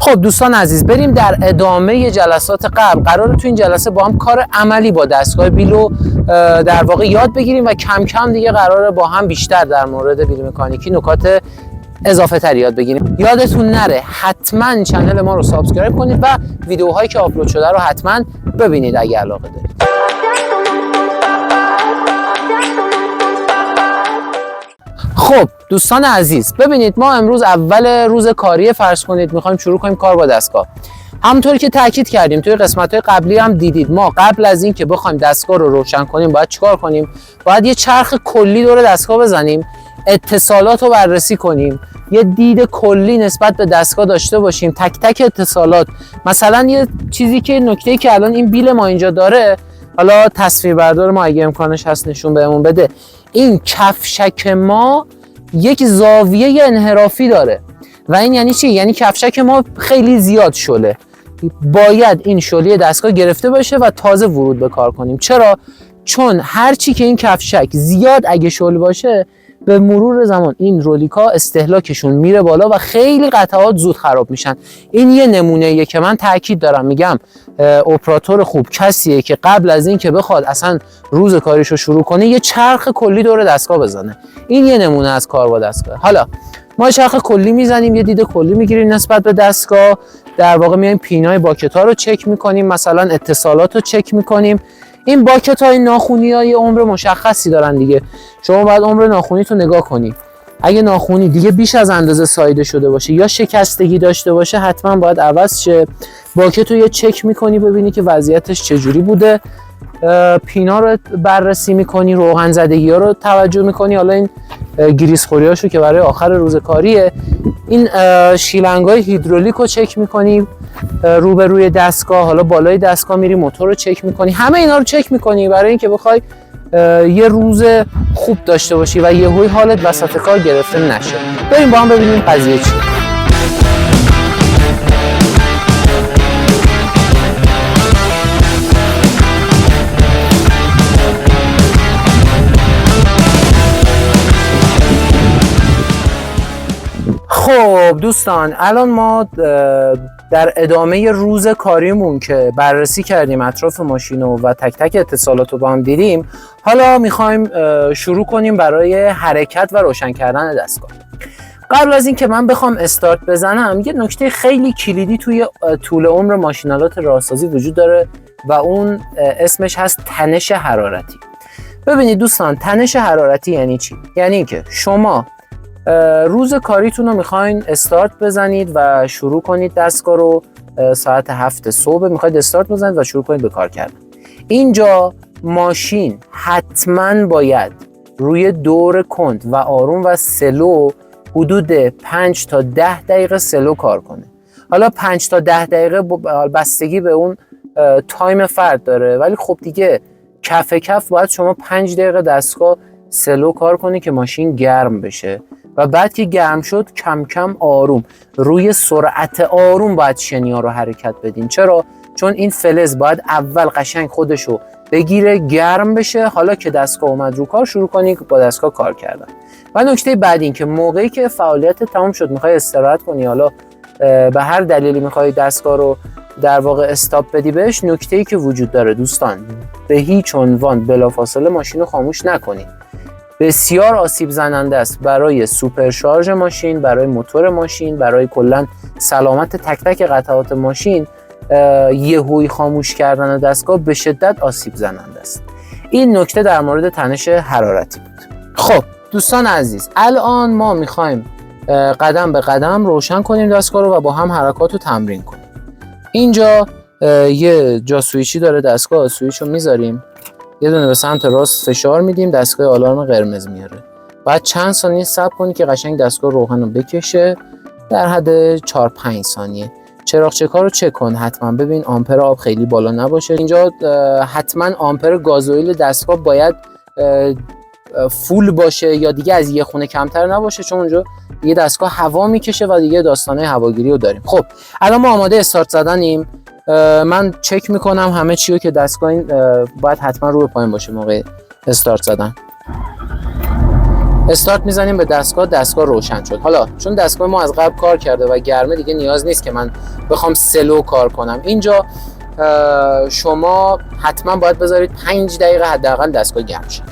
خب دوستان عزیز، بریم در ادامه جلسات قبل. قراره تو این جلسه با هم کار عملی با دستگاه بیلو در واقع یاد بگیریم و کم کم دیگه قراره با هم بیشتر در مورد بیل مکانیکی نکات اضافه تر یاد بگیریم. یادتون نره حتما چنل ما رو سابسکرایب کنید و ویدیوهایی که آپلود شده رو حتما ببینید اگه علاقه دارید. خب دوستان عزیز، ببینید ما امروز اول روز کاری فرض کنید میخوایم شروع کنیم کار با دستگاه. همونطوری که تاکید کردیم توی قسمت‌های قبلی هم دیدید، ما قبل از این که بخوایم دستگاه رو روشن کنیم باید چیکار کنیم؟ باید یه چرخ کلی دور دستگاه بزنیم، اتصالات رو بررسی کنیم، یه دید کلی نسبت به دستگاه داشته باشیم، تک تک اتصالات. مثلا یه چیزی که نکته‌ای که الان این بیل ما اینجا داره، حالا تصویربردار ما اگه امکانش هست نشون بهمون بده، این کفشک ما یک زاویه انحرافی داره و این یعنی چی؟ یعنی کفشک ما خیلی زیاد شله، باید این شلی دستگاه گرفته باشه و تازه ورود به کار کنیم. چرا؟ چون هرچی که این کفشک زیاد اگه شل باشه به مرور زمان این رولیکا استهلاکشون میره بالا و خیلی قطعات زود خراب میشن. این یه نمونه‌ایه که من تاکید دارم میگم اپراتور خوب کسیه که قبل از این که بخواد اصلا روز کاریشو شروع کنه یه چرخ کلی دور دستگاه بزنه. این یه نمونه از کار با دستگاه. حالا ما چرخ کلی میزنیم، یه دید کلی میگیریم نسبت به دستگاه، در واقع میایم پینای باکت‌ها رو چک میکنیم، مثلا اتصالات رو چک میکنیم. این باکت‌های ناخونی‌ها یه عمر مشخصی دارن دیگه، شما باید عمر ناخونیتو نگاه کنی. اگه ناخونی دیگه بیش از اندازه ساییده شده باشه یا شکستگی داشته باشه حتما باید عوض شه. باکت رو یه چک میکنی ببینی که وضعیتش چجوری بوده، پینا رو بررسی میکنی، روغن زدگی ها رو توجه میکنی. حالا این گریس خوریاشو که برای آخر روز کاریه. این شیلنگای هیدرولیک رو چک میکنی روبروی دستگاه، حالا بالای دستگاه میری موتور رو چک میکنی. همه اینا رو چک میکنی برای اینکه بخوای یه روز خوب داشته باشی و یهویی حالت وسط کار گرفته نشه. بریم با هم ببینیم قضیه چیه. خب دوستان، الان ما در ادامه روز کاریمون که بررسی کردیم اطراف ماشین و تک تک اتصالات رو با هم دیدیم، حالا میخوایم شروع کنیم برای حرکت و روشن کردن دستگاه. قبل از این که من بخوام استارت بزنم، یه نکته خیلی کلیدی توی طول عمر ماشینالات راهسازی وجود داره و اون اسمش هست تنش حرارتی. ببینید دوستان، تنش حرارتی یعنی چی؟ یعنی اینکه شما روز کاریتون رو میخواین استارت بزنید و شروع کنید دستگاه رو، ساعت 7 صبح میخواید استارت بزنید و شروع کنید به کار کردن. اینجا ماشین حتما باید روی دور کند و آروم و سلو حدود 5 تا 10 دقیقه سلو کار کنه. حالا 5 تا 10 دقیقه بستگی به اون تایم فرد داره، ولی خب دیگه کف کف باید شما 5 دقیقه دستگاه سلو کار کنی که ماشین گرم بشه و بعد که گرم شد کم کم آروم روی سرعت آروم باید شنیا رو حرکت بدین. چرا؟ چون این فلز باید اول قشنگ خودشو بگیره گرم بشه، حالا که دستگاه اومد رو کار شروع کنی با دستگاه کار کردن. و نکته بعد این که موقعی که فعالیت تمام شد میخوای استراحت کنی، حالا به هر دلیلی میخوای دستگاه رو در واقع استاپ بدی بهش، نکته‌ای که وجود داره دوستان، به هیچ عنوان بلافاصله ماشین رو خاموش نکنید. بسیار آسیب زننده است برای سوپرشارژ ماشین، برای موتور ماشین، برای کلا سلامت تک تک قطعات ماشین. یهویی خاموش کردن دستگاه به شدت آسیب زننده است. این نکته در مورد تنش حرارتی بود. خب دوستان عزیز، الان ما میخوایم قدم به قدم روشن کنیم دستگاه رو و با هم حرکات رو تمرین کنیم. اینجا یه جا سویچی داره دستگاه، سویچ رو میذاریم، یه دونه به سمت راست فشار میدیم، دستگاه آلارم قرمز میاره. بعد چند ثانیه صبر کنید که قشنگ دستگاه روغن رو بکشه، در حد 4-5 ثانیه. چراغ چکا رو چک کن حتما، ببین آمپر آب خیلی بالا نباشه. اینجا حتما آمپر گازوئیل دستگاه باید فول باشه یا دیگه از یه خونه کمتر نباشه، چون اونجا یه دستگاه هوا میکشه و دیگه داستانه هواگیری رو داریم. خب الان ما آماده استارت زدنیم. من چک میکنم همه چی رو که دستگاه این باید حتما رو به پایین باشه موقع استارت زدن. استارت میزنیم به دستگاه روشن شد. حالا چون دستگاه ما از قبل کار کرده و گرمه دیگه نیاز نیست که من بخوام سلو کار کنم. اینجا شما حتما باید بذارید 5 دقیقه حداقل دستگاه گرم شه.